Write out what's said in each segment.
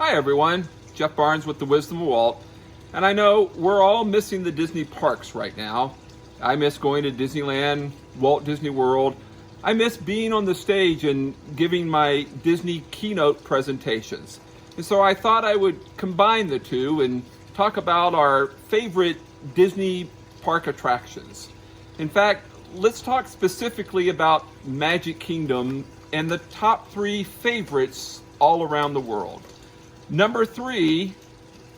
Hi everyone, Jeff Barnes with the Wisdom of Walt. And I know we're all missing the Disney parks right now. I miss going to Disneyland, Walt Disney World. I miss being on the stage and giving my Disney keynote presentations. And so I thought I would combine the two and talk about our favorite Disney park attractions. In fact, let's talk specifically about Magic Kingdom and the top 3 favorites all around the world. Number 3,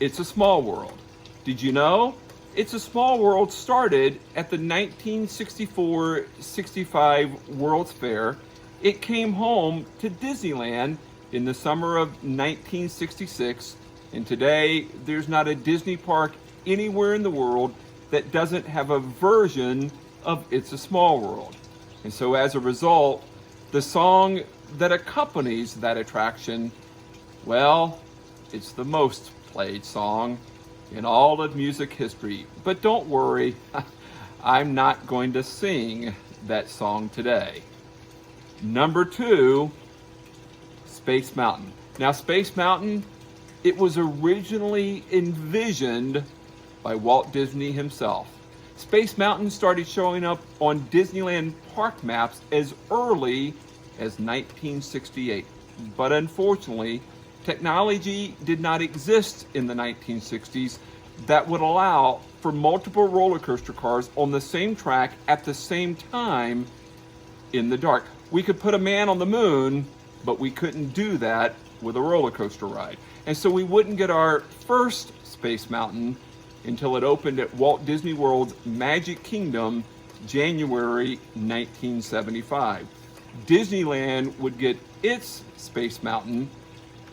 It's a Small World. Did you know? It's a Small World started at the 1964-65 World's Fair. It came home to Disneyland in the summer of 1966, and today there's not a Disney park anywhere in the world that doesn't have a version of It's a Small World. And so as a result, the song that accompanies that attraction, well, it's the most played song in all of music history. But don't worry, I'm not going to sing that song today. Number 2, Space Mountain. Now, Space Mountain, it was originally envisioned by Walt Disney himself. Space Mountain started showing up on Disneyland park maps as early as 1968. But unfortunately, technology did not exist in the 1960s that would allow for multiple roller coaster cars on the same track at the same time in the dark. We could put a man on the moon, but we couldn't do that with a roller coaster ride. And so we wouldn't get our first Space Mountain until it opened at Walt Disney World's Magic Kingdom, January 1975. Disneyland would get its Space Mountain,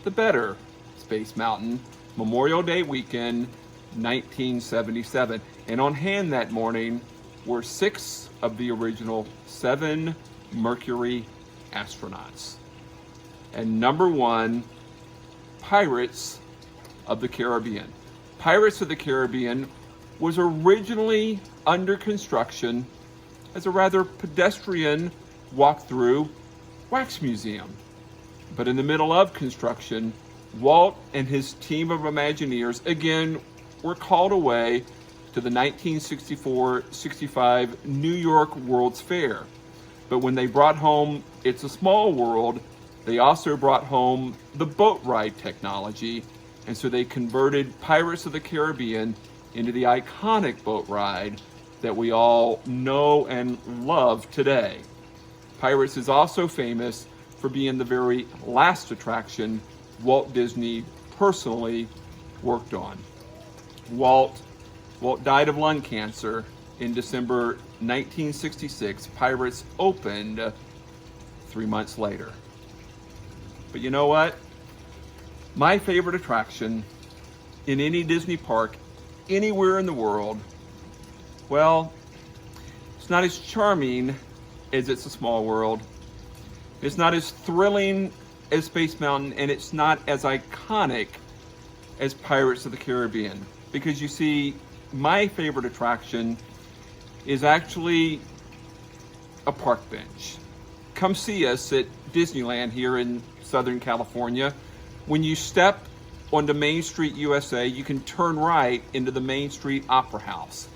the better Space Mountain, Memorial Day weekend, 1977. And on hand that morning were 6 of the original 7 Mercury astronauts. And number 1, Pirates of the Caribbean. Pirates of the Caribbean was originally under construction as a rather pedestrian walk-through wax museum. But in the middle of construction, Walt and his team of Imagineers again were called away to the 1964-65 New York World's Fair. But when they brought home It's a Small World, they also brought home the boat ride technology, and so they converted Pirates of the Caribbean into the iconic boat ride that we all know and love today. Pirates is also famous for being the very last attraction Walt Disney personally worked on. Walt died of lung cancer in December 1966. Pirates opened 3 months later. But you know what? My favorite attraction in any Disney park, anywhere in the world, well, it's not as charming as It's a Small World. It's not as thrilling as Space Mountain, and it's not as iconic as Pirates of the Caribbean. Because you see, my favorite attraction is actually a park bench. Come see us at Disneyland here in Southern California. When you step onto Main Street USA, you can turn right into the Main Street Opera House.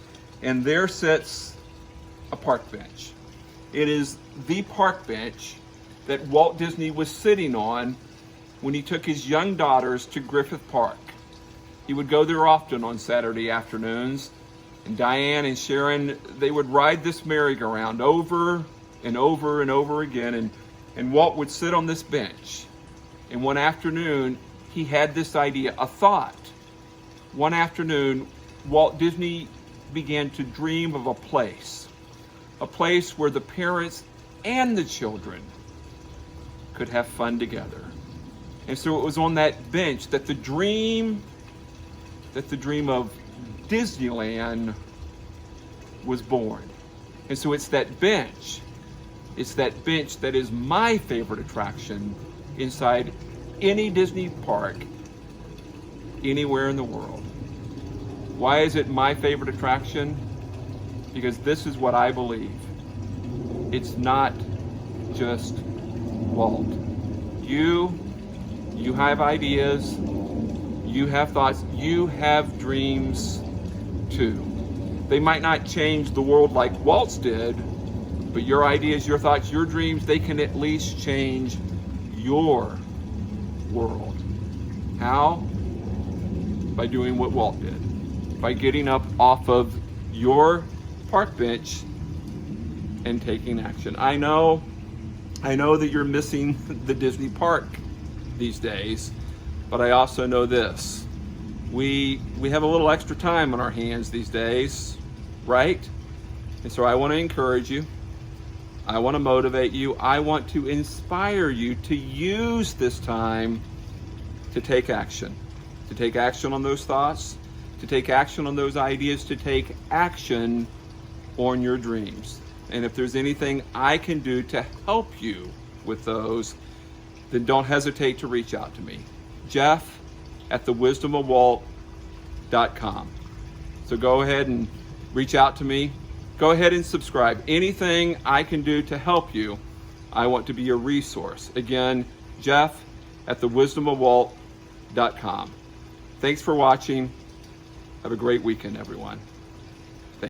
And there sits a park bench. It is the park bench that Walt Disney was sitting on when he took his young daughters to Griffith Park. He would go there often on Saturday afternoons, and Diane and Sharon, they would ride this merry-go-round over and over and over again, and Walt would sit on this bench. And one afternoon, he had this idea, a thought. One afternoon, Walt Disney began to dream of a place where the parents and the children could have fun together. And so it was on that bench that the dream of Disneyland was born. And so it's that bench that is my favorite attraction inside any Disney park anywhere in the world. Why is it my favorite attraction? Because this is what I believe. It's not just Walt. You have ideas, You have thoughts. You have dreams too. They might not change the world like Walt's did, but your ideas, your thoughts, your dreams, they can at least change your world. How? By doing what Walt did. By getting up off of your park bench and taking action. I know that you're missing the Disney park these days, but I also know this. We have a little extra time on our hands these days, right? And so I want to encourage you. I want to motivate you. I want to inspire you to use this time to take action. To take action on those thoughts, to take action on those ideas, to take action on your dreams. And if there's anything I can do to help you with those, then don't hesitate to reach out to me. Jeff@thewisdomofwalt.com. So go ahead and reach out to me. Go ahead and subscribe. Anything I can do to help you, I want to be a resource. Again, Jeff@thewisdomofwalt.com. Thanks for watching. Have a great weekend, everyone.